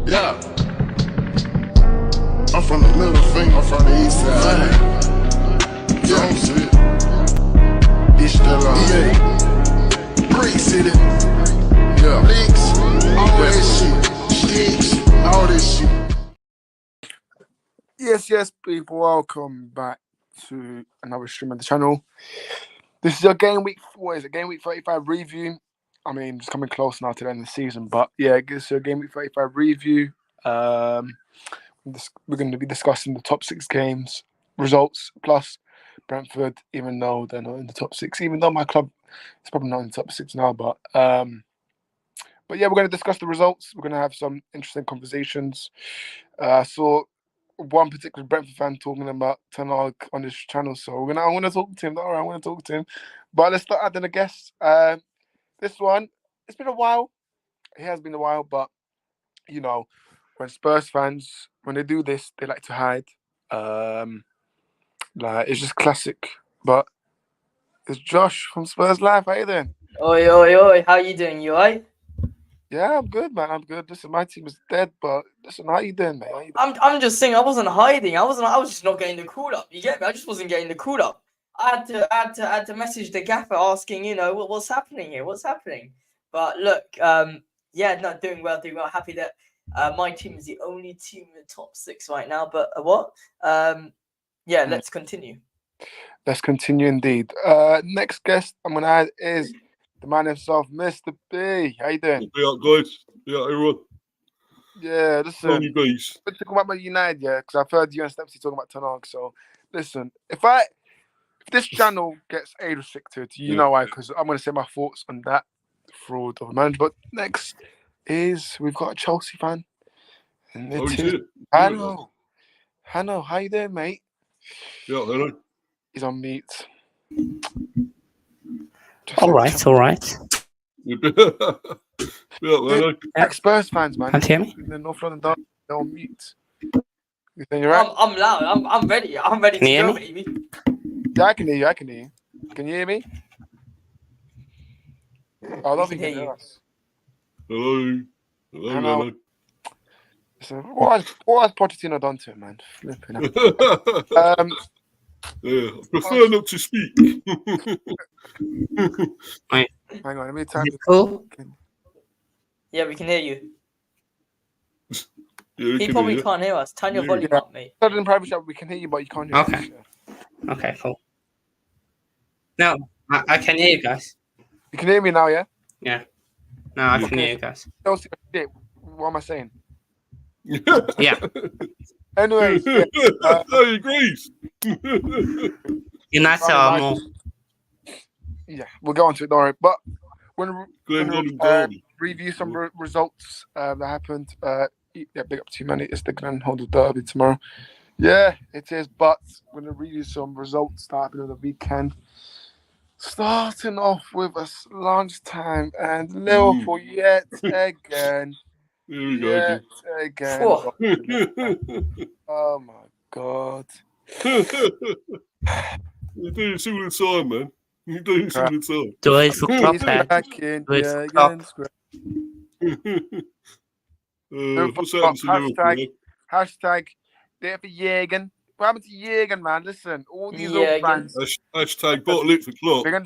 Yeah. I'm from the middle finger, I'm from the east side. Yeah. It's still on. Yeah. Brick City. Yeah. Licks. All that shit. Sticks. All this shit. Yes, people. Welcome back to another stream of the channel. This is your game week. What is it? Game week 35 review. I mean, it's coming close now to the end of the season, but yeah, it's your game week 35 review. We're going to be discussing the top 6 games results plus Brentford, even though they're not in the top 6. Even though my club is probably not in the top 6 now, but yeah, we're going to discuss the results. We're going to have some interesting conversations. I saw one particular Brentford fan talking about Ten Hag on this channel, so I want to talk to him. All right, I want to talk to him. But let's start adding a guest. This one, it's been a while. It has been a while, but you know, when Spurs fans, when they do this, they like to hide. Like it's just classic. But it's Josh from Spurs Live. How you doing? Oi. How you doing? You alright? Yeah, I'm good, man. I'm good. Listen, my team is dead, but listen, how you doing, mate? I'm just saying I wasn't hiding. I was just not getting the call up. You get me? I just wasn't getting the call up. I had to message the gaffer asking, what's happening here? What's happening? But look, not doing well. Happy that my team is the only team in the top 6 right now. But let's continue. Let's continue indeed. Next guest I'm gonna add is the man himself, Mr. B. How you doing? Yeah, guys. Yeah, everyone. Yeah, listen. We're talking about Man United, yeah, because I've heard you and Stepsy talking about Ten Hag. So, listen, if this channel gets age restricted, you know why? Because I'm gonna say my thoughts on that fraud of a manager. But next is we've got a Chelsea fan, and Hanno. Hanno, how you doing, mate? Yeah, hello. He's on mute. All right. Yeah, Spurs fans, man. Can't hear me? The North London Derby, they're on mute. You think you're right? I'm loud. I'm ready. I'm ready to go, baby. Yeah, I can hear you. Can you hear me? I don't think you can hear us. Hello. So, what has Pochettino done to him, man? Flipping out. Yeah, I prefer not to speak. Hang on, let me type it. Cool. Yeah, we can hear you. Yeah, he probably can't hear us. Turn your volume up, mate. In private chat, we can hear you, but you can't hear us. Okay, cool. No, I can hear you guys. You can hear me now, yeah? Yeah. No, I can hear you guys. What am I saying? Yeah. Anyways, he agrees. United are more. Yeah, we'll go on to it, don't worry. But when we review some results that happened, big up to you, man. It's the Glenholder Derby tomorrow. Yeah, it is. But we're going to review some results that happened on the weekend. Starting off with us lunchtime and Liverpool yet again. Here we go. Again. Oh my God. You do this all the time, man. You do this all the time. Do it for Klopp, What's happened to Liverpool? Hashtag there for Jürgen. What happened to Jürgen, man? Listen, all these old fans. Hashtag bottle it for Klopp. They're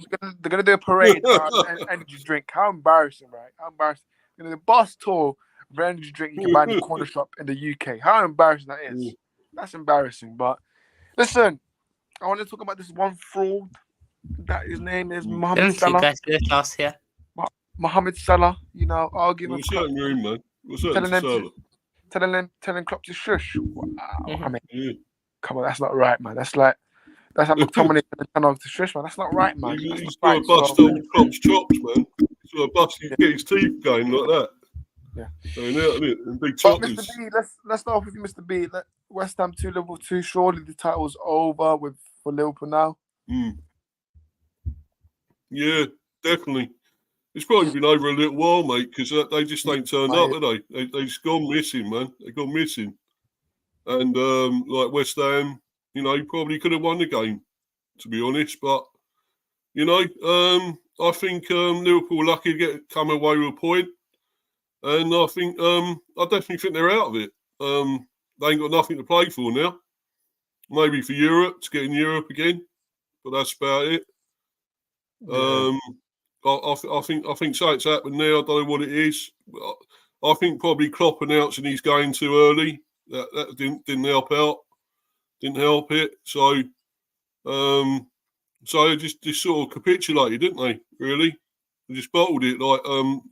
gonna do a parade and energy drink. How embarrassing, right? How embarrassing. They're gonna do a bus tour of energy drink you can buy in the corner shop in the UK. How embarrassing that is. That's embarrassing. But listen, I want to talk about this one fraud. That his name is Mohamed Salah. Guys good last year. Mohamed Salah, I'll give him. What's that mean, man? What's that telling Klopp to shush. Wow. I mean, come on, that's not right, man. That's like McTominay telling Ten Hag to shush, man. That's not right, man. He's got to bust old Klopp's chops, man. He's got to bust get his teeth going like that. Yeah. And big but Mr. B, let's start off with Mr. B. West Ham 2, Liverpool 2. Surely the title's over for Liverpool now. Yeah, definitely. It's probably been over a little while, mate, because they just ain't turned up, have they? They've just gone missing, man. They've gone missing. And like West Ham, probably could have won the game, to be honest. But, I think Liverpool lucky to come away with a point. And I think I definitely think they're out of it. They ain't got nothing to play for now. Maybe for Europe, to get in Europe again, but that's about it. Yeah. I think something's happened now. I don't know what it is. I think probably Klopp announcing he's going too early. That didn't help out. Didn't help it. So they just sort of capitulated, didn't they? Really, they just bottled it like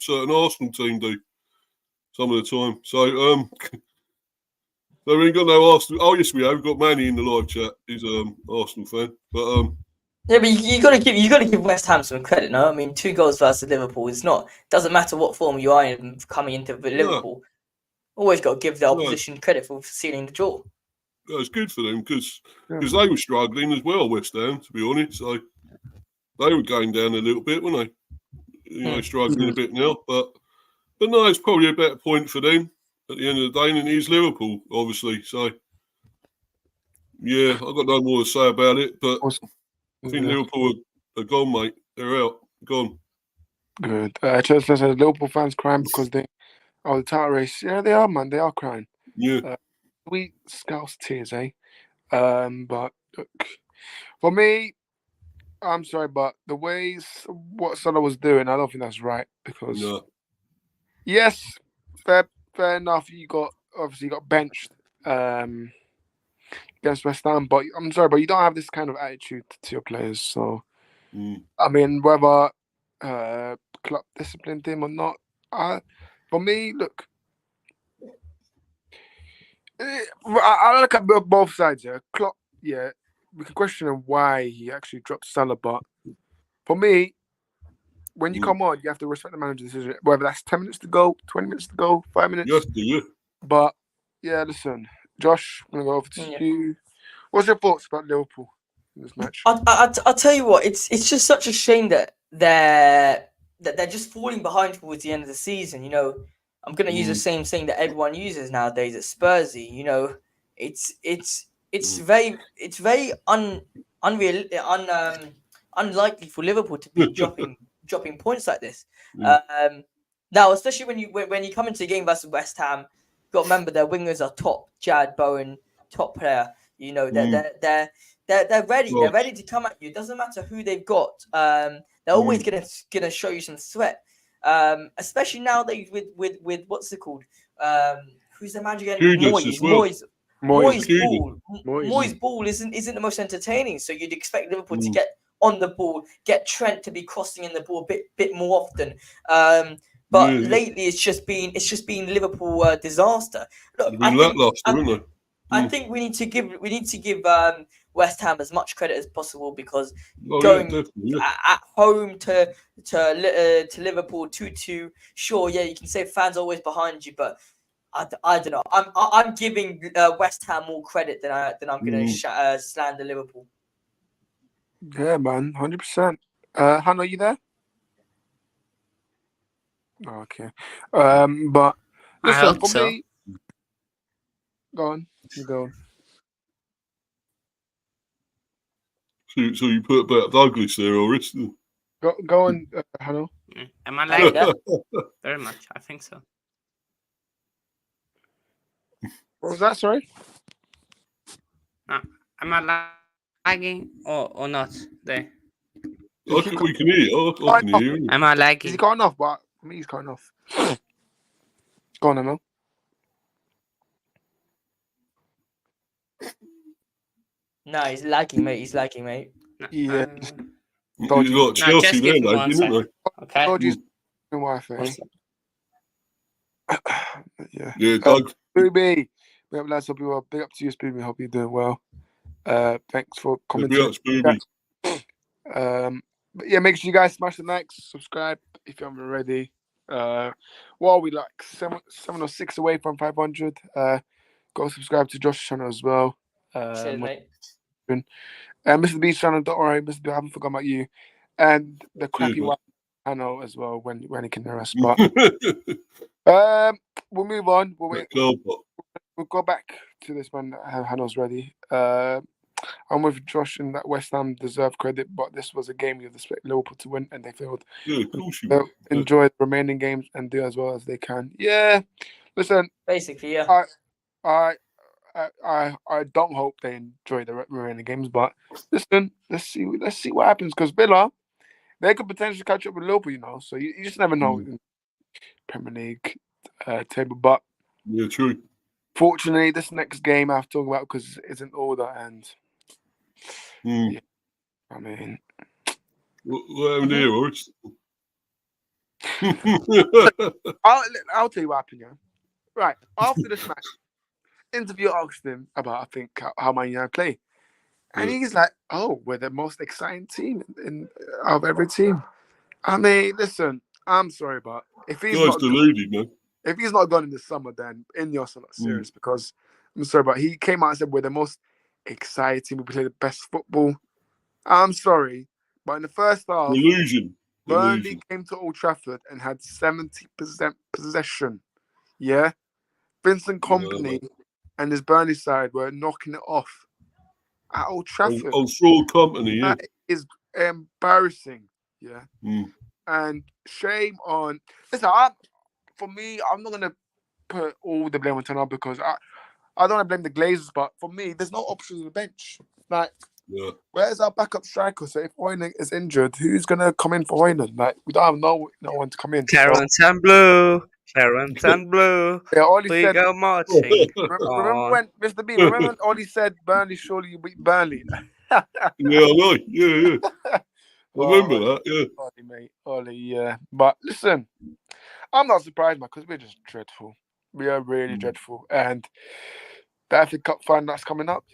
certain Arsenal team do some of the time. So so we ain't got no Arsenal. Oh yes, we have. We've got Manny in the live chat. He's Arsenal fan, but Yeah, but you got to give West Ham some credit, no? I mean, 2 goals versus Liverpool. Doesn't matter what form you are in coming into Liverpool. Always got to give the opposition credit for sealing the draw. Yeah, it's good for them because they were struggling as well, West Ham, to be honest. So they were going down a little bit, weren't they? You know, struggling a bit now, but no, it's probably a better point for them at the end of the day than it is Liverpool, obviously. So yeah, I've got no more to say about it, but I think Liverpool are gone, mate. They're out, gone. Good. Chelsea says Liverpool fans crying because the title race. Yeah, they are, man. They are crying. Yeah. We scouse tears, eh? But look, for me, I'm sorry, but the ways what Salah was doing, I don't think that's right because yes, fair enough. You got benched against West Ham, but I'm sorry, but you don't have this kind of attitude to your players. So I mean, whether club disciplined him or not, for me, look, I look at both sides. Yeah, Klopp. Yeah, we can question why he actually dropped Salah, but for me, when you come on, you have to respect the manager's decision. Whether that's 10 minutes to go, 20 minutes to go, 5 minutes. You have to, yeah. But yeah, listen, Josh, I'm gonna go over to you. What's your thoughts about Liverpool in this match? I'll tell you what. It's just such a shame that they're just falling behind towards the end of the season. You know, I'm gonna use the same thing that everyone uses nowadays at Spursy. You know, it's very unlikely for Liverpool to be dropping points like this. Now, especially when you come into a game versus West Ham, you've got to remember their wingers are top. Jad Bowen, top player. You know, they're ready. They're ready to come at you. It doesn't matter who they've got. They're always gonna show you some sweat. Especially nowadays with what's it called? Who's the manager again? Moyes' ball isn't the most entertaining. So you'd expect Liverpool to get on the ball, get Trent to be crossing in the ball a bit more often. But lately it's just been Liverpool disaster. Look, I think we need to give West Ham as much credit as possible because going at home to Liverpool 2-2. Sure, yeah, you can say fans are always behind you, but I don't know. I'm giving West Ham more credit than I'm going to slander Liverpool. Yeah, man, 100%. Hannah, are you there? Okay. But listen, for me, go on. You go. So you put about Douglas there, or Go on, Hannah. Am I lagging? Very much. I think so. What was that? Sorry. No, am I lagging or not? There. I think we can hear. I can hear. Am I lagging? Is he cutting off? But for me, he's cutting off. Go on, Emil. No, he's lagging, mate. Yeah. You got Chelsea there, didn't they? Okay. Told you Wi-Fi. Yeah. Yeah, Doug. Booby. We have lads. Hope you well. Big up to you, Booby. Hope you're doing well. Thanks for commenting. But yeah, make sure you guys smash the likes, subscribe if you haven't already. What are we like 7 or 6 away from 500? Go subscribe to Josh's channel as well. Cheers, mate. Mr. B's channel, don't worry, Mr. B, I haven't forgot about you. And the crappy one channel as well when he can hear us. But we'll move on. We'll go back to this one. Hannah's ready. I'm with Josh in that West Ham deserve credit, but this was a game you'd expect Liverpool to win, and they failed. Yeah, of course you They'll will. Yeah. enjoy the remaining games and do as well as they can. Yeah, listen, Basically, yeah. I don't hope they enjoy the remaining games, but listen, let's see what happens because Villa, they could potentially catch up with Liverpool, you know. So you just never know in Premier League table. But Yeah, true. fortunately, this next game I have to talk about because it's in order, and yeah, I mean, What happened here, Horace? I'll tell you what happened. Yeah, right after this match, interview asked him about I think how Man United play. And he's like, "Oh, we're the most exciting team in of every team." I mean, listen, I'm sorry, but if he's Guy's not deluded, man. if he's not gone in the summer, then Ineos are not serious because I'm sorry, but he came out and said we're the most exciting. We play the best football. I'm sorry, but in the first half, Delusion. Burnley came to Old Trafford and had 70% possession. Yeah, Vincent Kompany and his Burnley side were knocking it off at Old Trafford. On fraud company, yeah. That is embarrassing. Yeah. And shame on. Listen, for me, I'm not gonna put all the blame on Turner because I don't want to blame the Glazers, but for me, there's no options on the bench. Like, where's our backup striker? So if Hoyland is injured, who's gonna come in for Hoyland? Like, we don't have no one to come in. Clarence and Blue. Clarence and Blue. Yeah, all he we said. Go marching. Remember when Mr. B? Remember when all he said? Burnley, surely you beat Burnley. Yeah, I know. Yeah. I remember that. Yeah. Ollie, mate. Ollie, yeah. But listen, I'm not surprised, man, because we're just dreadful. We are really dreadful. And the FA Cup final that's coming up,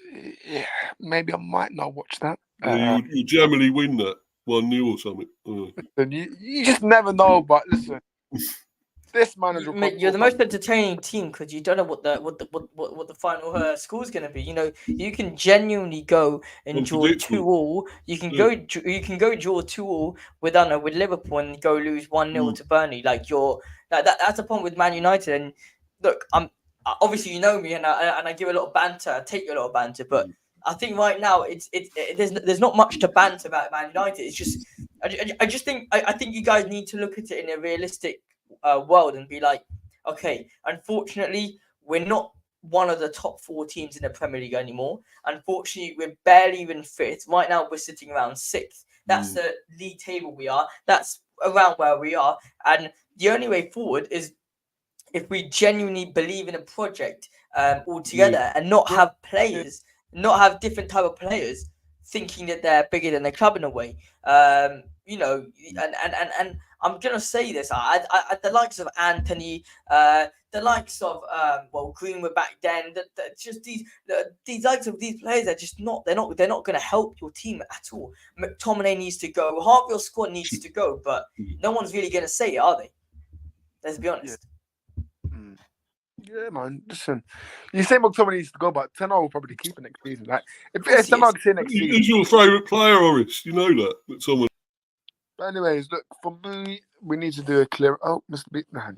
yeah, maybe I might not watch that. Yeah, you'll generally win that 1-0 or something. Listen, you just never know, but listen. This manager, you're the most entertaining team because you don't know what the final score is going to be. You know, you can genuinely go and draw 2-2. You can go draw 2-2 with Liverpool and go lose 1-0 to Burnley. Like that's the point with Man United. And look, I'm obviously you know me, and I give a lot of banter. I take a lot of banter, but I think right now there's not much to banter about Man United. It's just I think you guys need to look at it in a realistic world and be like, okay, unfortunately, we're not one of the top 4 teams in the Premier League anymore. Unfortunately, we're barely even fifth. Right now, we're sitting around 6th. That's the league table we are. That's around where we are. And the only way forward is if we genuinely believe in a project altogether and not have players, not have different type of players thinking that they're bigger than the club in a way. You know, and I'm gonna say this. The likes of Anthony, the likes of Greenwood back then. Just these likes of these players are just not. They're not gonna help your team at all. McTominay needs to go. Half your squad needs to go, but no one's really gonna say it, are they? Let's be honest. Yeah, man. Listen, you say McTominay needs to go, but Tenor will probably keep it next season. Like, if Tenor here next season, who's your favourite player, Horace? You know that someone. But anyways, look, for me, we need to do a clear. Oh, Mr. B, man.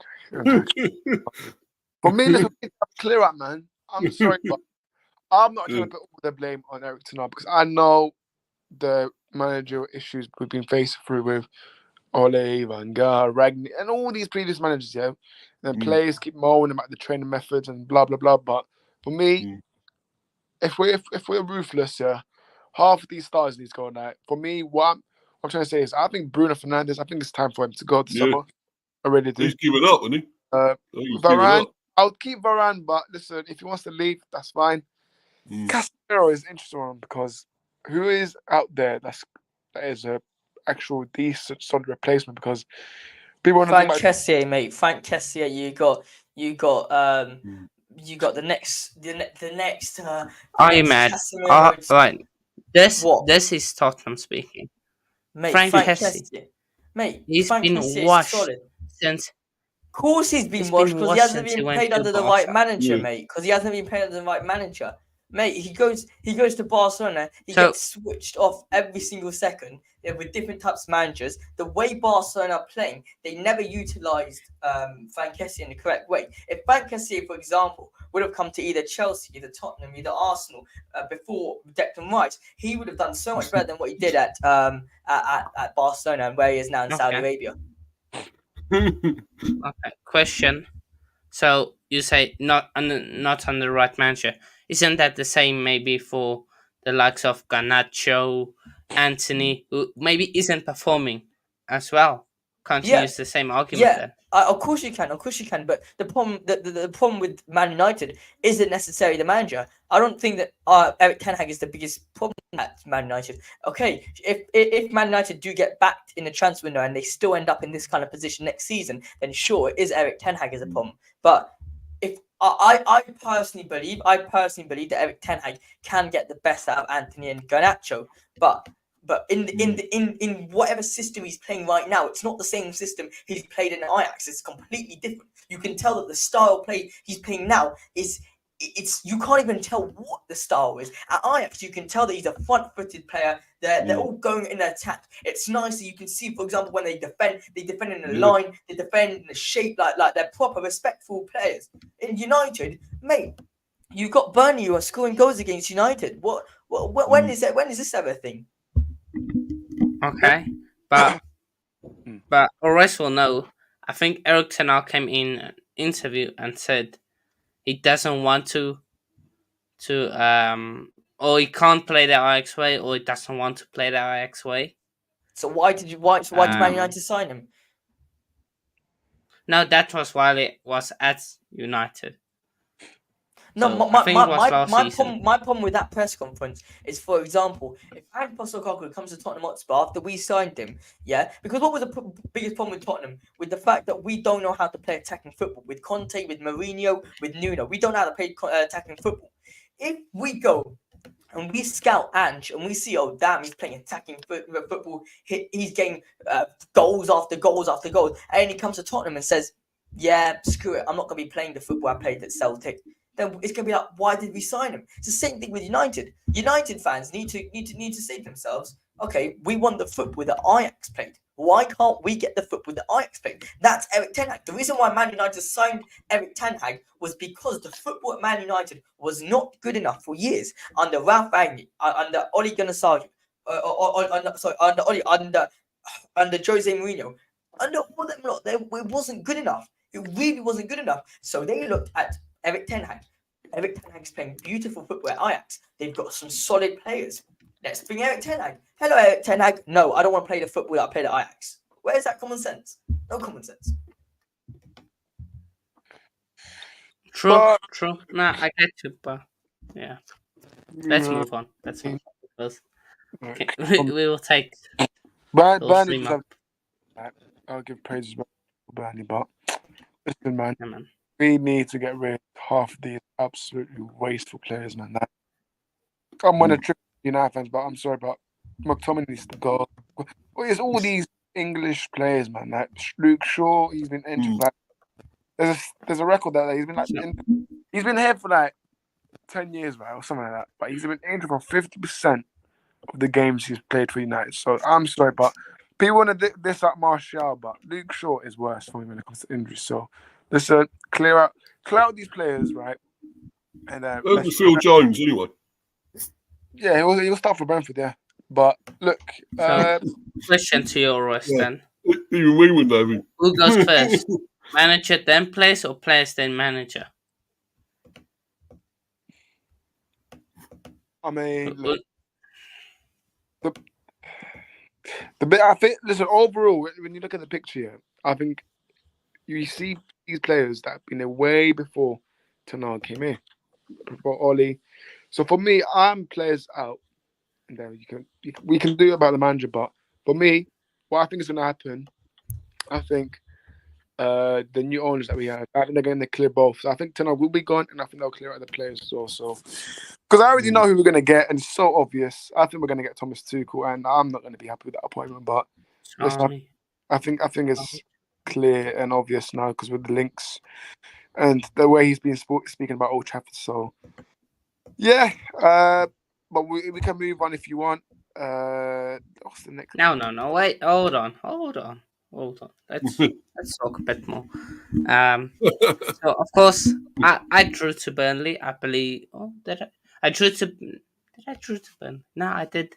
For me, let's clear up, man. I'm sorry, but I'm not trying to put all the blame on Eric Tenor because I know the managerial issues we've been facing through with Ole, Van Gaal, Ragni, and all these previous managers, yeah. And players keep moaning about the training methods and blah blah blah. But for me, if we're ruthless, yeah, half of these stars need to go now. For me, what I'm trying to say is, I think Bruno Fernandes. I think it's time for him to go this summer. I really do. He's given up, hasn't he? Varane, I'll keep Varane, but listen, if he wants to leave, that's fine. Casemiro is interesting one because who is out there that is a actual decent solid replacement because people want to Frank Kessié, mate. Frank Kessié, you got the next. Are you mad? Right. This is Tottenham speaking. Mate, Frank Kessié. Mate, he's been washed since. Of course, he's been washed because he hasn't been played under the right manager, mate. Because he hasn't been played under the right manager. Mate, he goes to Barcelona. He So- gets switched off every single second with different types of managers. The way Barcelona are playing, they never utilised Van Kessie in the correct way. If Van Kessie, for example, would have come to either Chelsea, either Tottenham, either Arsenal before Declan Rice, he would have done so much better than what he did at Barcelona and where he is now in Saudi Okay. Arabia. Okay. Question. So you say not on the right manager. Isn't that the same maybe for the likes of Garnacho, Anthony, who maybe isn't performing as well? Can't you Yeah. use the same argument Yeah, then? of course you can. Of course you can. But the problem with Man United isn't necessarily the manager. I don't think that Eric Ten Hag is the biggest problem at Man United. Okay, if Man United do get backed in the transfer window and they still end up in this kind of position next season, then sure, it is Eric Ten Hag is a problem. But if I personally believe that Eric Ten Hag can get the best out of Anthony and Garnacho, but in whatever system he's playing right now, it's not the same system he's played in Ajax. It's completely different. You can tell that the style play he's playing now is you can't even tell what the style is. At Ajax, you can tell that he's a front-footed player. They're all going in attack. It's nice that you can see, for example, when they defend in a line, they defend in a shape like they're proper, respectful players. In United, mate, you've got Burnley who are scoring goals against United. When is this ever a thing? Okay, but Ores will know. I think Eric Ten Hag came in an interview and said he doesn't want to or he can't play the Ajax way, or he doesn't want to play the Ajax way. So why did Man United sign him? No, that was while it was at United. No, So, I think it was last season. my problem with that press conference is, for example, if Ange Postecoglou comes to Tottenham Hotspur after we signed him, yeah, because what was the biggest problem with Tottenham? With the fact that we don't know how to play attacking football. With Conte, with Mourinho, with Nuno, we don't know how to play attacking football. If we go and we scout Ange and we see, oh damn, he's playing attacking football, he's getting goals after goals after goals, and then he comes to Tottenham and says, yeah, screw it, I'm not going to be playing the football I played at Celtic. Then it's going to be like, why did we sign him? It's the same thing with United. United fans need to say to themselves, okay, we want the football that Ajax played. Why can't we get the football that Ajax played? That's Eric Ten Hag. The reason why Man United signed Eric Ten Hag was because the football at Man United was not good enough for years under Ralph Rangnick, under Ole Gunnar Solskjaer, under Jose Mourinho, under all them lot. It wasn't good enough. It really wasn't good enough. So they looked at Eric Ten Hag. Eric Ten Hag's playing beautiful football at Ajax. They've got some solid players. Let's bring Eric Ten Hag. Hello, Eric Ten Hag. No, I don't want to play the football that I played at Ajax. Where's that common sense? No common sense. True. No, I get you, but yeah. Let's move on. Okay, we will take Burnley. I'll give praises to Burnley, but listen, man. Yeah, man. We need to get rid of half of these absolutely wasteful players, man. I'm one of the United fans, but I'm sorry, but McTominay needs to go. Well, it's all these English players, man. Like Luke Shaw, he's been injured. Like, there's a record that he's been he's been here for like 10 years, right, or something like that. But he's been injured for 50% of the games he's played for United. So I'm sorry, but people want to diss up Martial, but Luke Shaw is worse for me when it comes to injuries. So listen, clear out these players, right? And Phil Jones, anyway. Yeah, he'll start for Brentford, yeah. But look, question to you, Royce, then. Even we would know him. Who goes first? Manager then players, or players then manager? I mean, look, the bit I think. Listen, overall, when you look at the picture here, I think you see these players that have been there way before Ten Hag came in, before Oli. So for me, I'm players out. And then we can do about the manager, but for me, what I think is going to happen, I think the new owners that we have, I think they're going to clear both. So I think Ten Hag will be gone, and I think they'll clear out the players as well. So, because I already know who we're going to get, and it's so obvious. I think we're going to get Thomas Tuchel, and I'm not going to be happy with that appointment. But listen, I think it's clear and obvious now because with the links and the way he's been speaking about Old Trafford. So Yeah, but we can move on if you want. What's the next? No. Wait, hold on. Let's talk a bit more. So of course, I drew to Burnley. I believe. Oh, did I? I drew to. Did I drew to Burnley? No, I did.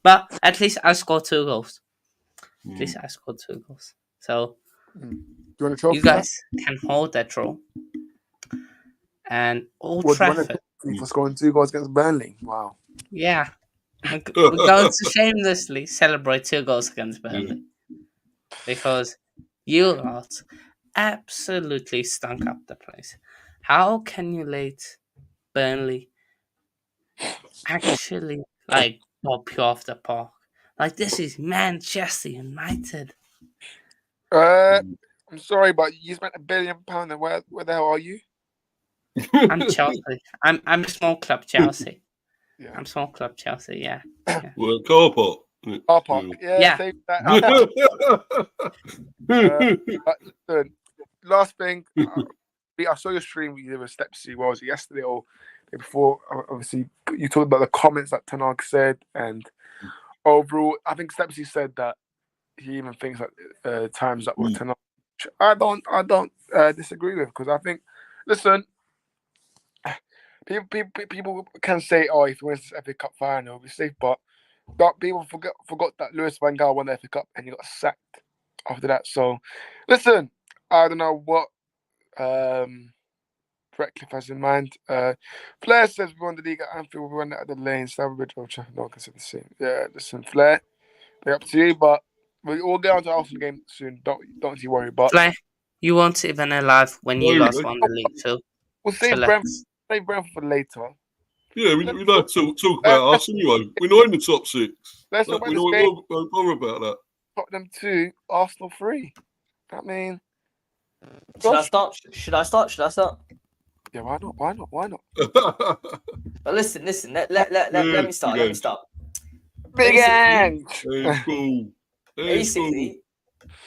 But at least I scored 2 goals. At least I scored 2 goals. So Do you want a trophy? you guys can hold that draw. And Old What do you want a Trafford. trophy for scoring 2 goals against Burnley? Wow. Yeah. We're going to shamelessly celebrate 2 goals against Burnley. Because you lot absolutely stunk up the place. How can you let Burnley actually pop you off the park? Like, this is Manchester United. I'm sorry, but you spent £1 billion, and where the hell are you? I'm Chelsea. I'm a small club Chelsea. Yeah. I'm small club Chelsea. Yeah. Well, car park. Car park. Yeah. Save that. But last thing, I saw your stream with Stepsy. What was it, yesterday or day before? Obviously, you talked about the comments that Tanag said, and overall, I think Stepsy said that he even thinks that times that were Tanag. I don't disagree with, because I think, listen, people can say, oh, if he wins this FA Cup final, he'll be safe, but people forgot that Lewis Van Gaal won the FA Cup and he got sacked after that. So, listen, I don't know what Ratcliffe has in mind. Flair says we won the league at Anfield, we won it at the lane, Stamford Bridge, no one can say the same. Yeah, listen, Flair, they're up to you, but we'll get on to the Arsenal game soon. Don't you worry. But Fly, you weren't even alive when you last won the league, so we'll save Brentford for later. Yeah, we don't talk about us anyway. We're not in the top 6. Let's talk about this game. game. Don't bother about that. Tottenham 2, Arsenal 3. I mean, should I start? Yeah, why not? But listen. Let me start. Big Ang. Basically,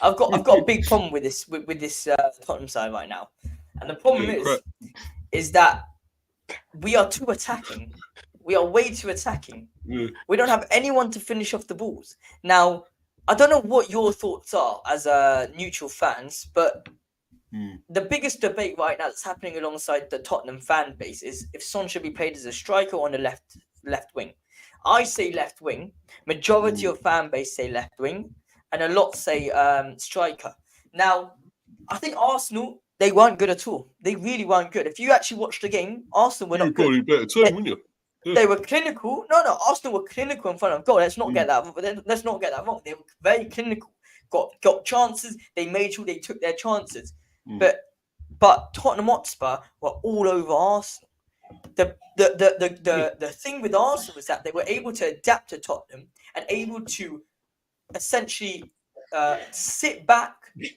I've got a big problem with this Tottenham side right now, and the problem is that we are too attacking. We are way too attacking. We don't have anyone to finish off the balls. Now, I don't know what your thoughts are as neutral fans, but the biggest debate right now that's happening alongside the Tottenham fan base is if Son should be played as a striker or on the left wing. I say left wing. Majority of fan base say left wing, and a lot say striker. Now, I think Arsenal, they weren't good at all. They really weren't good. If you actually watched the game, Arsenal were not good. Probably better team, wouldn't you? Yeah. They were clinical. No, Arsenal were clinical in front of goal. Let's not get that wrong. They were very clinical. Got chances. They made sure they took their chances. But Tottenham Hotspur were all over Arsenal. The thing with Arsenal was that they were able to adapt to Tottenham and able to essentially sit back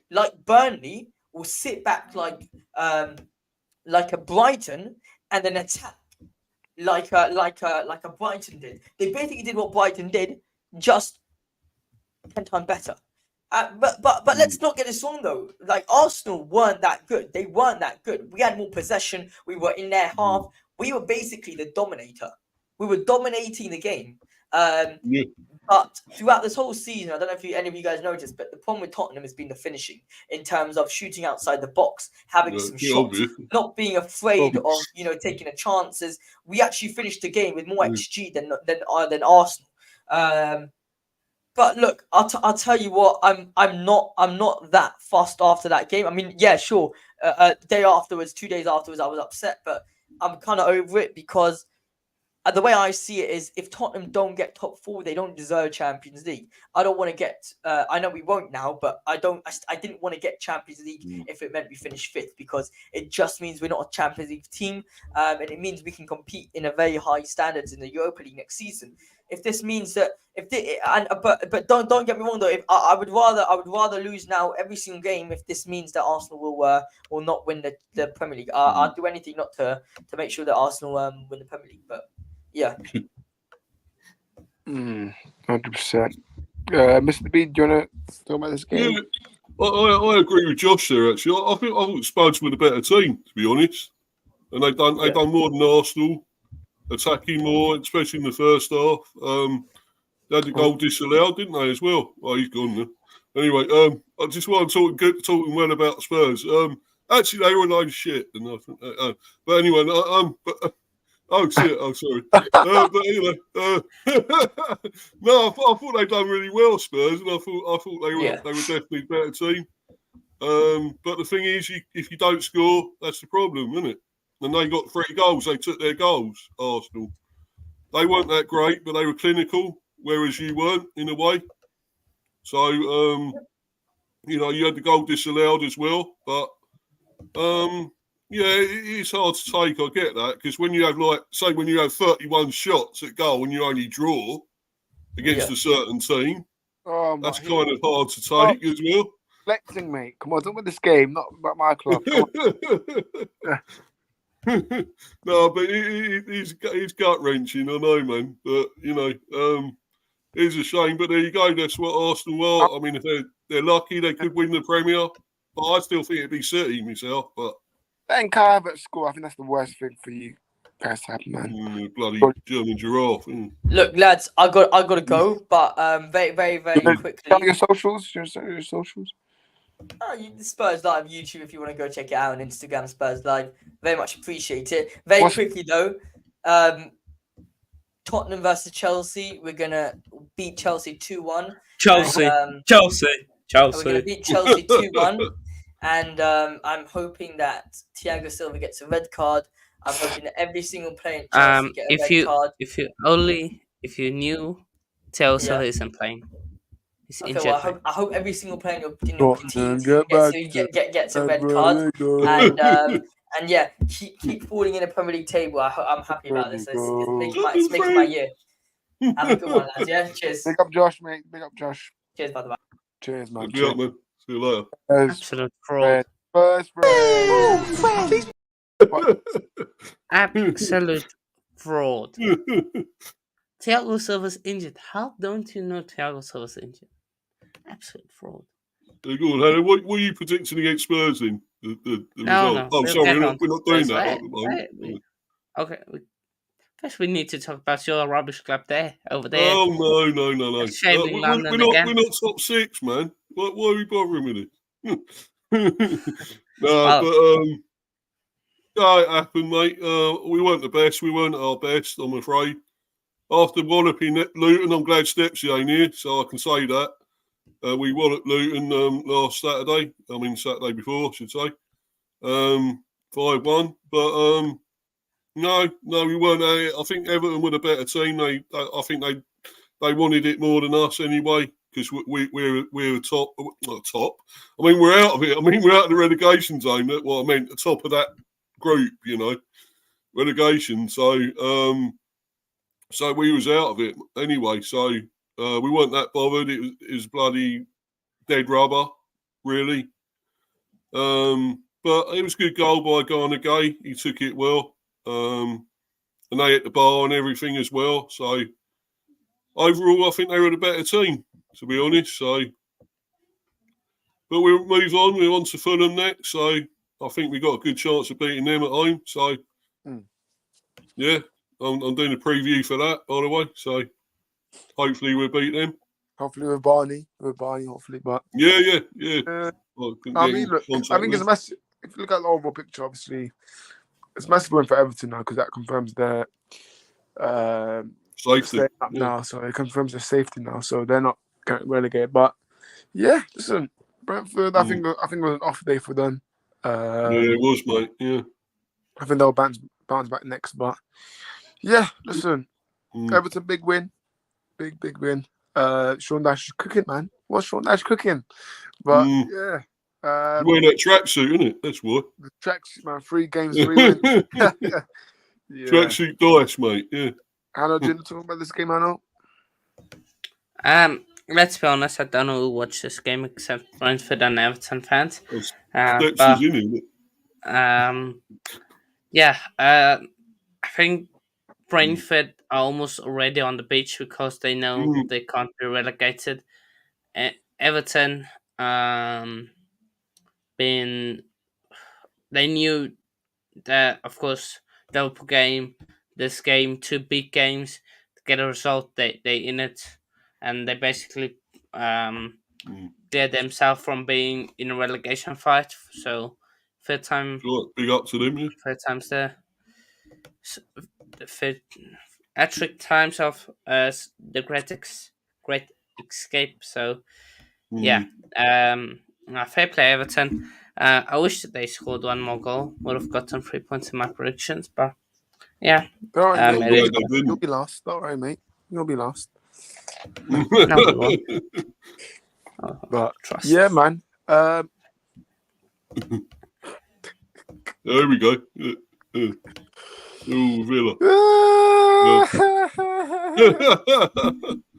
like Burnley, or sit back like a Brighton, and then attack like a Brighton did. They basically did what Brighton did, just 10 times better. But let's not get this wrong though. Like, Arsenal weren't that good. They weren't that good. We had more possession. We were in their half. We were basically the dominator. We were dominating the game. But throughout this whole season, I don't know if any of you guys noticed, but the problem with Tottenham has been the finishing in terms of shooting outside the box, having some shots, not being afraid of taking the chances. We actually finished the game with more XG than Arsenal. But look, I'll tell you what, I'm not that fussed after that game. I mean, yeah, sure. 2 days afterwards, I was upset, but I'm kind of over it, because the way I see it is, if Tottenham don't get top 4, they don't deserve Champions League. I don't want to get. I know we won't now, but I didn't want to get Champions League if it meant we finish 5th, because it just means we're not a Champions League team, and it means we can compete in a very high standards in the Europa League next season. If this means that, but don't get me wrong though. I would rather lose now every single game if this means that Arsenal will not win the Premier League. I'll do anything not to make sure that Arsenal win the Premier League. But yeah, 100%. Mr. B, do you want to talk about this game? Yeah, I agree with Josh there. Actually, I think Spurs were the better team, to be honest, and they done more than Arsenal. attacking more, especially in the first half. They had the goal disallowed, didn't they, as well? Oh, he's gone now. Anyway, I just want to talking well about Spurs. Actually, they were a load of shit. And I think, but anyway, oh shit! Oh, sorry. But anyway, no, I thought they'd done really well, Spurs, and I thought they were definitely a better team. But the thing is, if you don't score, that's the problem, isn't it? And they got 3 goals. They took their goals. Arsenal. They weren't that great, but they were clinical, whereas you weren't in a way. So you had the goal disallowed as well, but yeah, it's hard to take. I get that, because when you have, when you have 31 shots at goal and you only draw against a certain team, that's kind of hard to take as well. Flexing, mate. Come on, talk about this game, not about my club. No, but he's gut wrenching, I know, man. But it's a shame. But there you go. That's what Arsenal are. I mean, if they're lucky, they could win the Premier. But I still think it'd be City myself. But letting Kai Havertz score, I think that's the worst thing for you guys to happen, man. Bloody German giraffe. Look, lads, I got to go, but very, very, very quickly. Tell me your socials. Your socials. Spurs Live YouTube, if you want to go check it out on Instagram, Spurs Live. Very much appreciate it. Very quickly though, Tottenham versus Chelsea. We're gonna beat Chelsea 2-1. Chelsea. And, Chelsea. We're gonna beat Chelsea 2-1, and I'm hoping that Thiago Silva gets a red card. I'm hoping that every single player in Chelsea get a red card. If you knew Thiago Silva isn't playing. He's injured. Well, I hope every single player in your team gets a red card. And yeah, keep falling in the Premier League table. I'm happy about this. It's making my year. Have a good one, lads. Yeah, cheers. Big up Josh, mate. Big up Josh. Cheers, by the way. Cheers, man. See you later. Absolute fraud. First Absolute fraud. Thiago Silva's injured. How don't you know Thiago Silva's injured? Absolute fraud. Good. What were you predicting against Spurs in? The result? No. Oh, sorry, we're not doing that. Okay. First, we need to talk about your rubbish club over there. Oh, no. We're not top 6, man. Why are we bothering with it? It happened, mate. We weren't the best. We weren't our best, I'm afraid. After walloping Luton, I'm glad Stepsy ain't here, so I can say that. We walloped Luton last Saturday. I mean, Saturday before, I should say. 5-1. But no, we weren't. I think Everton were the better team. I think they wanted it more than us anyway, because we're top. Not top. I mean, we're out of it. I mean, we're out of the relegation zone. That's what I meant. The top of that group, relegation. So we was out of it anyway. So we weren't that bothered. It was bloody dead rubber, really. But it was a good goal by Garner Gay. He took it well. And they hit the bar and everything as well. So overall, I think they were the better team, to be honest. So, but we'll move on. We're on to Fulham next. So I think we got a good chance of beating them at home. So yeah, I'm doing a preview for that, by the way. So hopefully we'll beat them. Hopefully with Barney, hopefully. But yeah. I mean, look, I think it's a massive. If you look at the overall picture, obviously, it's a massive win for Everton now, because that confirms their safety up now. So it confirms their safety now. So they're not getting relegated. But yeah, listen, Brentford. I think it was an off day for them. Yeah, it was, mate. Yeah, I think they'll bounce back next. But yeah, listen, Everton, big win, big win. Sean Dyche is cooking, man. What's Sean Dyche cooking? But yeah. You're wearing that tracksuit, isn't it? That's what. The tracksuit, man. 3 games, 3 wins. Yeah. Tracksuit Dyche, mate. Yeah. Hanno, do you want to talk about this game, Hanno? Let's be honest, I don't know who watched this game except Brentford and Everton fans. I think Brentford are almost already on the beach because they know they can't be relegated. Everton, they knew that, of course, Liverpool game, this game, two big games to get a result. They in it, and they basically cleared themselves from being in a relegation fight. So third time, Right, big up to them, yeah. third time's the third hat-trick times of the great escape. So yeah, fair play Everton. I wish that they scored one more goal. Would have gotten 3 points in my predictions, but yeah, All right, it mate. is They didn't. You'll be last. All right, mate. You'll be last. no, we won't. Oh, But trust. yeah, man. There we go. Oh, Villa.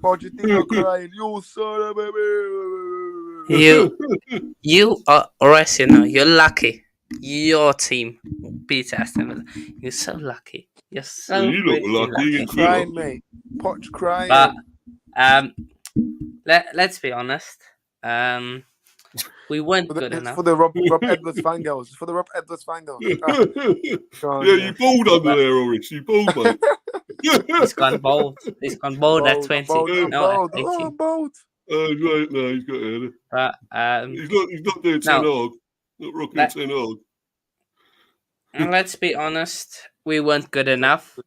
What do you think I'm crying? You son of a You are, or as you know, you're lucky. Your team beat Aston Villa. You're so lucky. You're so You look freaking lucky lucky. against crying, Villa. mate. Poch crying. But let's be honest. We weren't good It's enough. for the Rob Edwards fan girls. It's for the Rob Edwards fan girls. Yeah, you balled under there, Oris. You balled, mate. He's gone bold. He's gone bold at 20. Bold, No, bold, at 18. bold. Right, no, he's got it. But He's not doing 10 hog. Not rocking 10 hog. and let's be honest, we weren't good enough.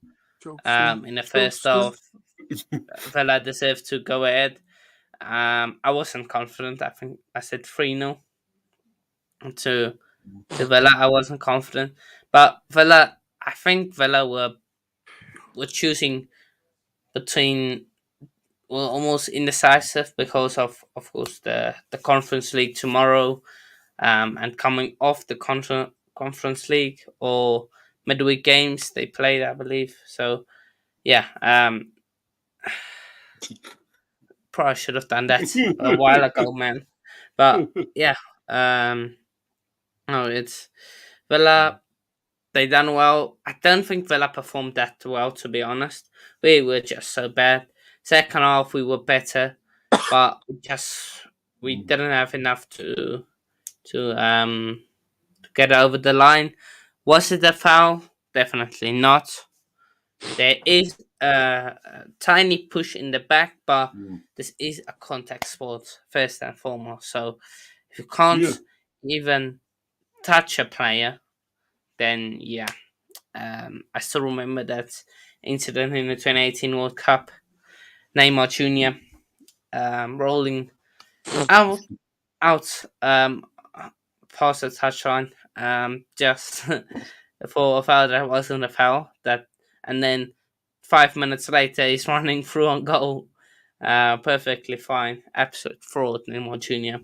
In the first half, Villa deserved to go ahead. I wasn't confident. I think I said 3-0 to Villa. I wasn't confident, but Villa. I think Villa were choosing between almost indecisive because of course the Conference League tomorrow, and coming off the Conference League or midweek games they played, I believe. So yeah, probably should have done that a while ago, man. But yeah, no, it's Villa. They done well. I don't think Villa performed that well, to be honest. We were just so bad. Second half we were better, but we didn't have enough to get over the line. Was it a foul? Definitely not. There is a tiny push in the back, but this is a contact sport first and foremost. So if you can't even touch a player, then yeah. I still remember that incident in the 2018 World Cup. Neymar Jr. Rolling out past the touchline, just for a foul that wasn't a foul. And then 5 minutes later, he's running through on goal, perfectly fine. Absolute fraud, Neymar Jr.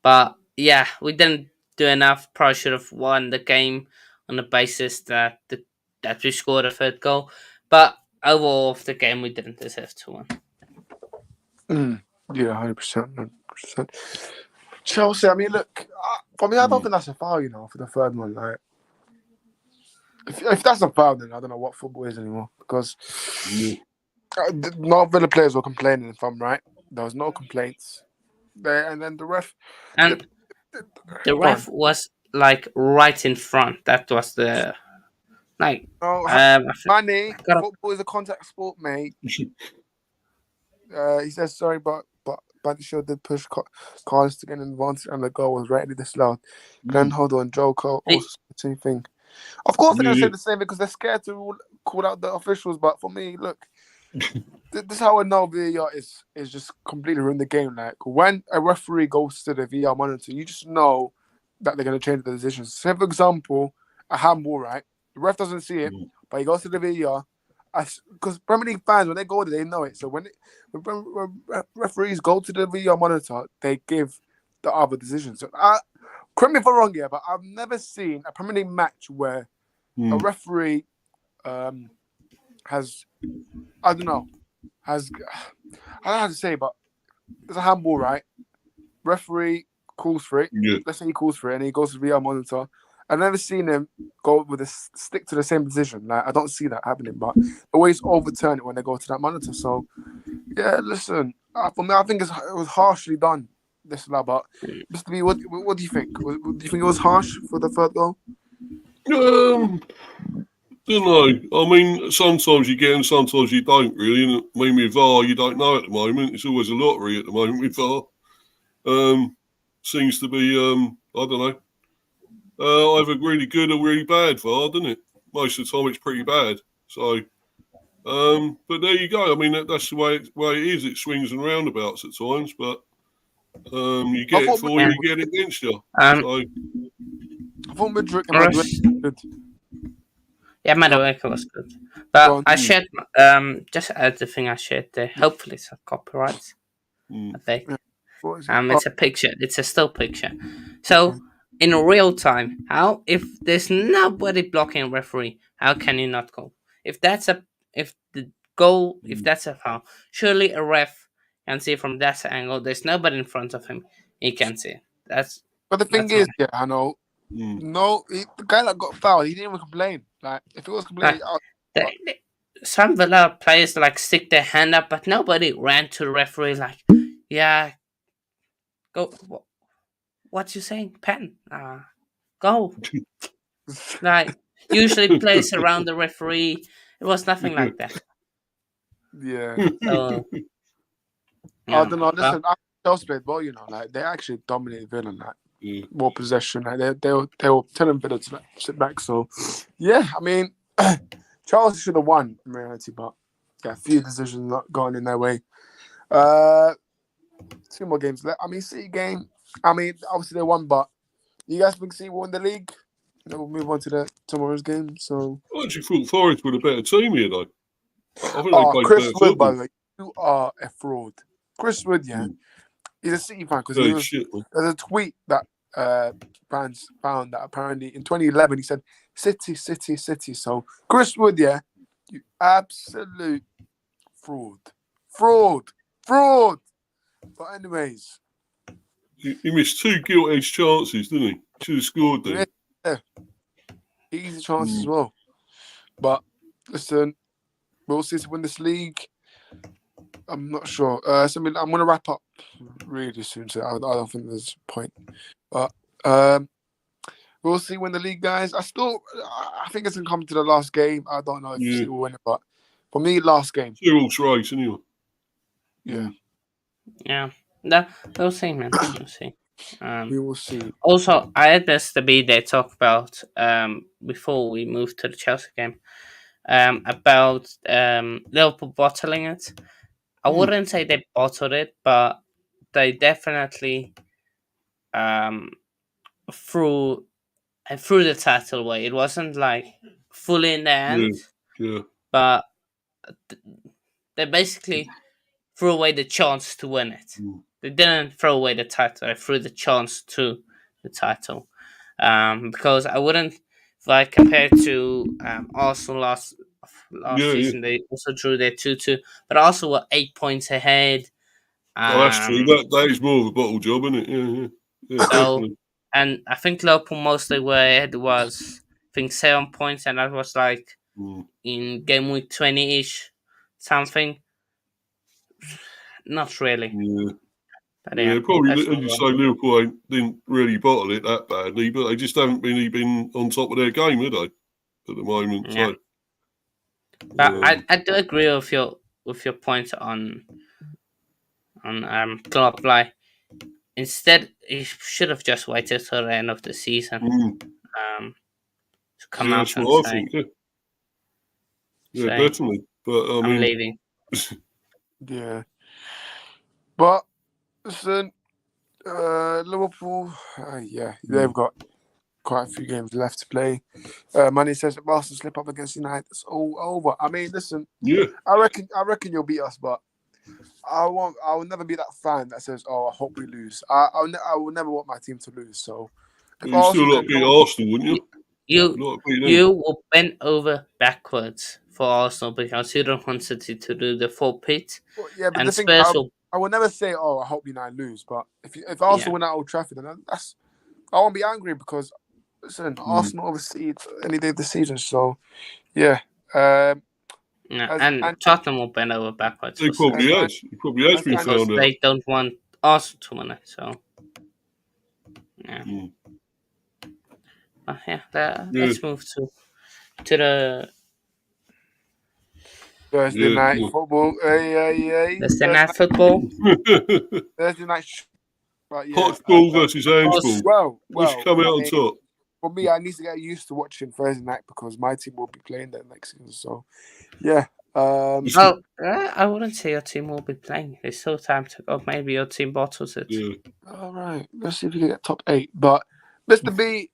But yeah, we didn't do enough. Probably should have won the game on the basis that we scored a third goal. But overall, of the game, we didn't deserve to win. Yeah, 100%. Chelsea, I mean, look, for me, I don't think that's a foul, for the third one. Like, if that's a foul, then I don't know what football is anymore. Because no Villa players were complaining, if I'm right. There was no complaints there, and then the ref. And the ref was like right in front. That was the Manny, football is a contact sport, mate. He says sorry, but Badisho did push Carlos to get an advantage, and the goal was rightly disallowed. Glenn Hoddle and Joe Cole also said the same thing. Of course, they're going to say the same because they're scared to call out the officials. But for me, look, this is how I know VAR is just completely ruined the game. Like when a referee goes to the VAR monitor, you just know that they're going to change the decisions. Say, for example, a handball, right? The ref doesn't see it, but he goes to the VAR. Because Premier League fans, when they go there, they know it. So when referees go to the VAR monitor, they give the other decisions. So correct me if I'm wrong here, but I've never seen a Premier League match where a referee has, I don't know how to say, but there's a handball, right? Referee calls for it. Yeah. Let's say he calls for it and he goes to the VAR monitor. I've never seen him go with stick to the same decision. Like I don't see that happening, but always overturn it when they go to that monitor. So, yeah, listen. For me, I think it was harshly done. This but Mr. B, what do you think? Do you think it was harsh for the third goal? don't know. I mean, sometimes you get them, sometimes you don't really. And I mean, with VAR, you don't know at the moment. It's always a lottery at the moment with VAR. Seems to be, I don't know, either really good or really bad VAR, doesn't it? Most of the time, it's pretty bad. So, but there you go. I mean, that's the way it is. It swings and roundabouts at times, but you get it for you, you get it against you. So, I thought Madrid good. Yeah, Madueke was good. But I shared, just add the thing I shared there. Hopefully it's not copyright. I think. It's a picture. It's a still picture. So, in real time, if there's nobody blocking a referee, how can you not go? If that's a foul, surely a ref can see from that angle. There's nobody in front of him. He can see it. But the thing is, I know. No, the guy that got fouled, he didn't even complain. Like, if it was complaining, some Villa players stick their hand up, but nobody ran to the referee like, yeah, go. What you saying, Pen? Go. Usually plays around the referee. It was nothing like that. Yeah. So, I don't know. Listen, Chelsea played well, they actually dominated Villa, more possession. They were telling Villa to sit back. So, yeah, I mean, Chelsea should have won in reality, but a few decisions not going in their way. 2 more games left. I mean, City game. I mean, obviously they won, but you guys think City won the league? We'll move on to tomorrow's game. So, I actually thought Forest were a better team here, though. I think they played Chris better Wood, by football. the way, you are a fraud. Chris Wood, he's a City fan because there's a tweet that fans found that apparently in 2011 he said City, City, City. So Chris Wood, you absolute fraud. But anyways, he missed 2 gilt-edged chances, didn't he? Should have scored them. Yeah, easy chance as well. But listen, will City win this league? I'm not sure. So I'm going to wrap up really soon, so I don't think there's a point. But we'll see when the league, guys. I think it's going to come to the last game. I don't know if City will win it, but for me, last game. 2-horse race, anyway. Yeah. Yeah. We'll see, man. We'll see. We will see. Also, I had this debate they talk about before we moved to the Chelsea game about Liverpool bottling it. I wouldn't say they bottled it, but they definitely threw the title away. It wasn't fully in their hands, but they basically threw away the chance to win it. They didn't throw away the title. They threw the chance to the title. Because I wouldn't, compared to Arsenal last season, they also drew their 2-2, but also were 8 points ahead. That's true. That is more of a bottle job, isn't it? Yeah, so, definitely. And I think Liverpool mostly were ahead was, 7 points, and that was in game week 20-ish, something. Not really. Yeah. But probably, as you say, Liverpool didn't really bottle it that badly, but they just haven't really been on top of their game, have they, at the moment? Yeah. So, but I do agree with your point on Klopp. Instead, he should have just waited till the end of the season to come out and what say, I think, yeah, definitely. But I mean, I'm leaving. Yeah. But listen, Liverpool, they've got quite a few games left to play. Manny says if Arsenal slip up against United, it's all over. I mean, listen, I reckon you'll beat us, but I will never be that fan that says, "Oh, I hope we lose." I will never want my team to lose. So, you still not beat Arsenal, wouldn't you? You will bend over backwards for Arsenal because you don't want City to do the 4-pit. Well, yeah, but and the thing, I will never say, "Oh, I hope United lose." But if Arsenal win at Old Trafford, then I won't be angry because listen, Arsenal obviously any day of the season. So, yeah. And Tottenham will bend over backwards. He probably has. He probably has been found out. They don't want Arsenal to win it. So, yeah. Let's move to the Thursday Yeah, night yeah. football. Hey. Thursday night football. Thursday night. But yeah. Potball versus handball. Well. Which come out I on mean, top? for me, I need to get used to watching Thursday night because my team will be playing that next season. So, yeah. Well, I wouldn't say your team will be playing. There's still time to go. Maybe your team bottles it. Yeah. All right. Let's see if we can get top 8. But Mr. B,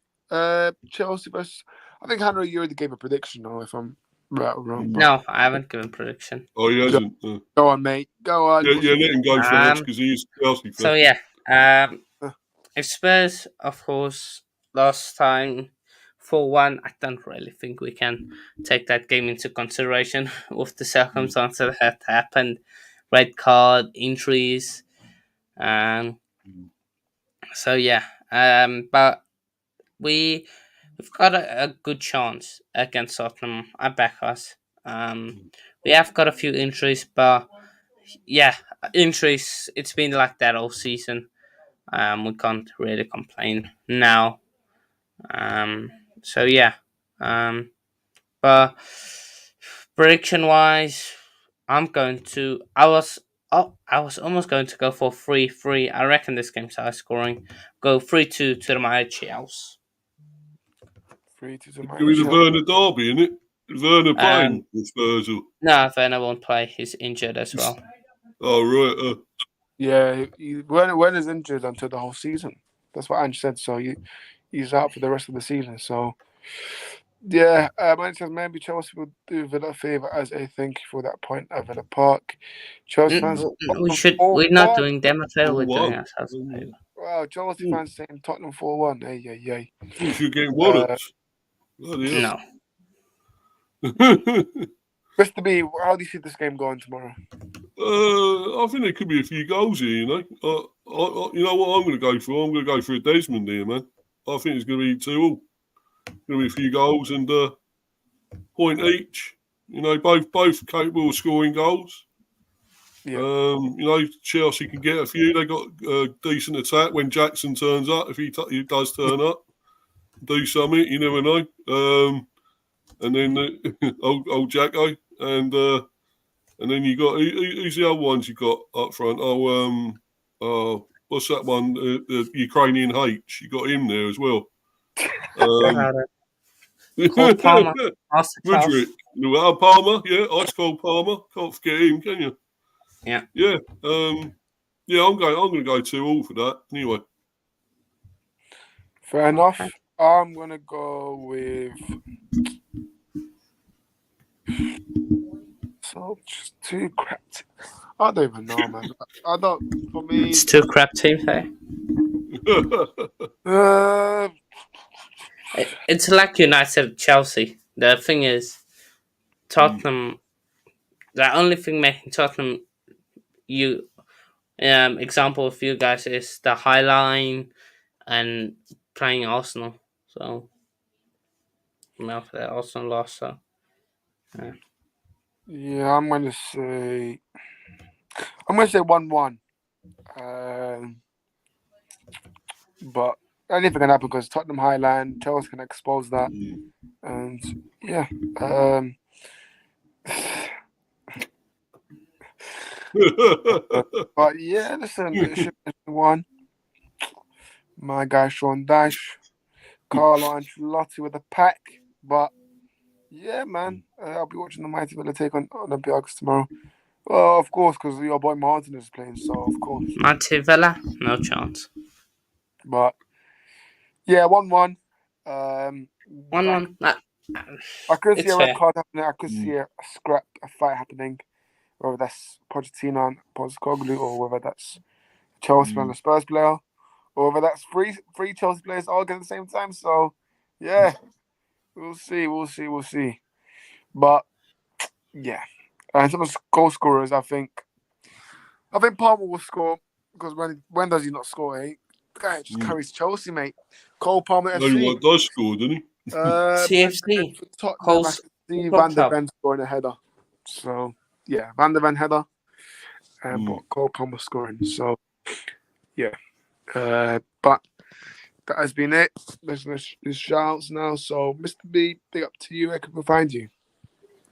Chelsea versus. I think Hannah, you already gave a prediction. Now, if I'm right or wrong. But No, I haven't given prediction. Oh, he hasn't. go on, mate. Go on. Yeah, let him go first because he is Chelsea fan. So yeah, if Spurs, of course, last time 4-1, I don't really think we can take that game into consideration with the circumstances that happened, red card, injuries, so yeah. But we've got a good chance against Tottenham. I back us. We have got a few injuries, but yeah, injuries. It's been like that all season. We can't really complain now. So yeah. But prediction wise, I'm going to. I was almost going to go for 3-3. I reckon this game's high scoring. Go 3-2 to the Mighty House. 3-2 to Give me the Werner Derby, innit? Werner playing with Spurs. No, Werner won't play. He's injured as well. Oh, right. Yeah, Werner's injured until the whole season. That's what Ange said. So he's out for the rest of the season. So yeah, Ange says maybe Chelsea will do Villa a favour as a thank you for that point at Villa Park. Chelsea fans, We're not doing them a favour. We're doing 4-1. ourselves a favour. Wow, Chelsea fans saying Tottenham 4-1. Hey. If you're getting walloped. Bloody No. hell. Mr. B, how do you see this game going tomorrow? I think there could be a few goals here, you know. You know what I'm going to go for? I'm going to go for a Desmond here, man. I think it's going to be 2-2. Going to be a few goals and point each. You know, both capable of scoring goals. Yeah. You know, Chelsea can get a few. They got a decent attack when Jackson turns up. If he does turn up, do something. You never know. And then old Jacko and then you got who's the other ones you got up front? What's that one? The Ukrainian H. You got him there as well. Cole Palmer. Mudryk. Palmer, yeah, ice cold Palmer. Can't forget him, can you? Yeah. Yeah. I'm going to go 2-2 for that. Anyway. Fair enough. I'm gonna go with just 2 crap. I don't even know, man. I don't. For me, it's 2 crap teams, hey? It's like United, Chelsea. The thing is, Tottenham. The only thing making Tottenham, example of you guys is the high line and playing Arsenal. So, Arsenal lost. So, yeah, I'm gonna say 1-1. But anything can happen because Tottenham Highland, Chelsea can expose that, and yeah. But yeah, listen, it should be 1. My guy Sean Dyche, Carlo Ancelotti with a pack. But yeah, man, I'll be watching the Mighty Villa take on Olympiacos tomorrow. Well, of course, because your boy Martin is playing, so of course. Mighty Villa, no chance. But yeah, 1-1. 1-1. I could see a red card happening. I could see a fight happening. Whether that's Pochettino and Postecoglou, or whether that's Chelsea and a Spurs player, or whether that's three Chelsea players all at the same time. So, yeah, we'll see. But yeah, in terms of goal scorers, I think Palmer will score because when does he not score? The guy just carries Chelsea, mate. Cole Palmer FC. Everyone does score, doesn't he? CFC. Tottenham, I see Van der Ven scoring a header. So yeah, Van der Ven header, but Cole Palmer scoring. So yeah, but that has been it. There's shouts now. So Mr. B, big up to you. Where can we find you?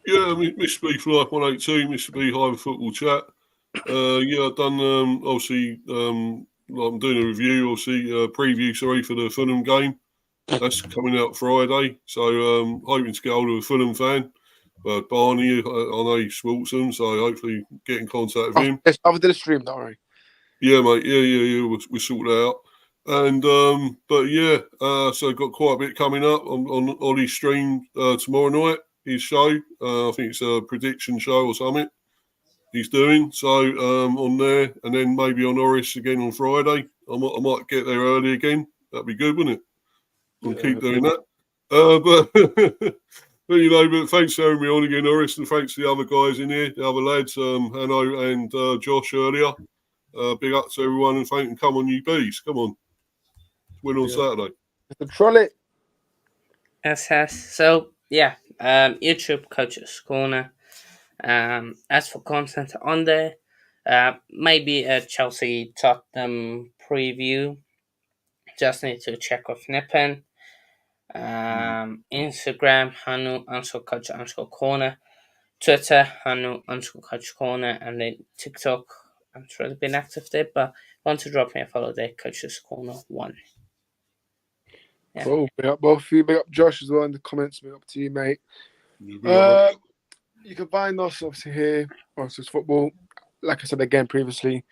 Yeah, Mr. B for Life 182, Mr. B Hive Football Chat. Yeah, I've done obviously I'm doing a review, obviously preview, for the Fulham game. That's coming out Friday, so hoping to get hold of a Fulham fan. But Barney, I know he sports them, so hopefully get in contact with him. It's after the stream, don't worry. Yeah, mate. Yeah. We'll sort that out. And but yeah, so I've got quite a bit coming up on Ollie's stream tomorrow night. His show, I think it's a prediction show or something he's doing. So on there, and then maybe on Norris again on Friday. I might get there early again. That'd be good, wouldn't it? We'll keep doing that. But you know, but thanks for having me on again, Norris, and thanks to the other guys in here, the other lads, Hanno and Josh earlier. Big up to everyone, and thank them. Come on, you bees. Come on. Win on Saturday. Control it. Yes. So yeah, YouTube Coaches Corner. As for content on there, maybe a Chelsea Tottenham preview. Just need to check with Nippon. Instagram Hanu_Coach_Corner. Twitter Hanu_Coach Corner, and then TikTok. I'm sure they've been active there, but want to drop me a follow there, Coaches Corner 1. Yeah. Cool. Big up both of you. Big up Josh as well in the comments. Big up to you, mate. You can find us obviously here on Sus Football. Like I said again previously,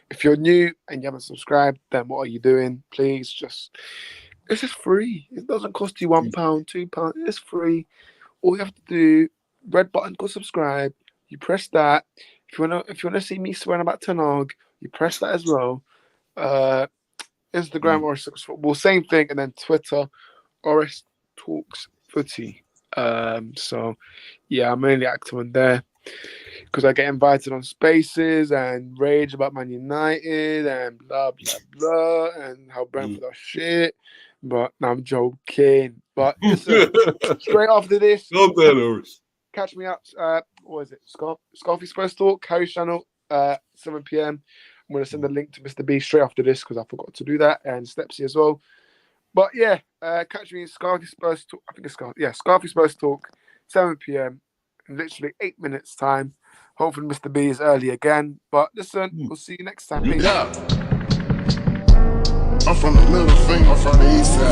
if you're new and you haven't subscribed, then what are you doing? Please it's just free. It doesn't cost you £1, £2. It's free. All you have to do, red button, go subscribe. You press that. If you wanna see me swearing about Tanog, you press that as well. Instagram or Sus Football, same thing, and then Twitter, Oris Talks Footy. So yeah, I'm mainly active on there because I get invited on spaces and rage about Man United and blah blah blah and how Brentford are shit. But no, I'm joking. But listen, straight after this, catch me up. What is it? Scarfy Sports Talk, Harry's channel, 7 p.m. I'm going to send a link to Mr. B straight after this because I forgot to do that, and Stepsy as well. But yeah, catch me in Scarfy Sports Talk. I think it's Scarfy Sports Talk, 7 p.m. in literally 8 minutes time. Hopefully Mr. B is early again. But listen, we'll see you next time. Peace. Yeah. I'm from the middle finger, I'm from the east side.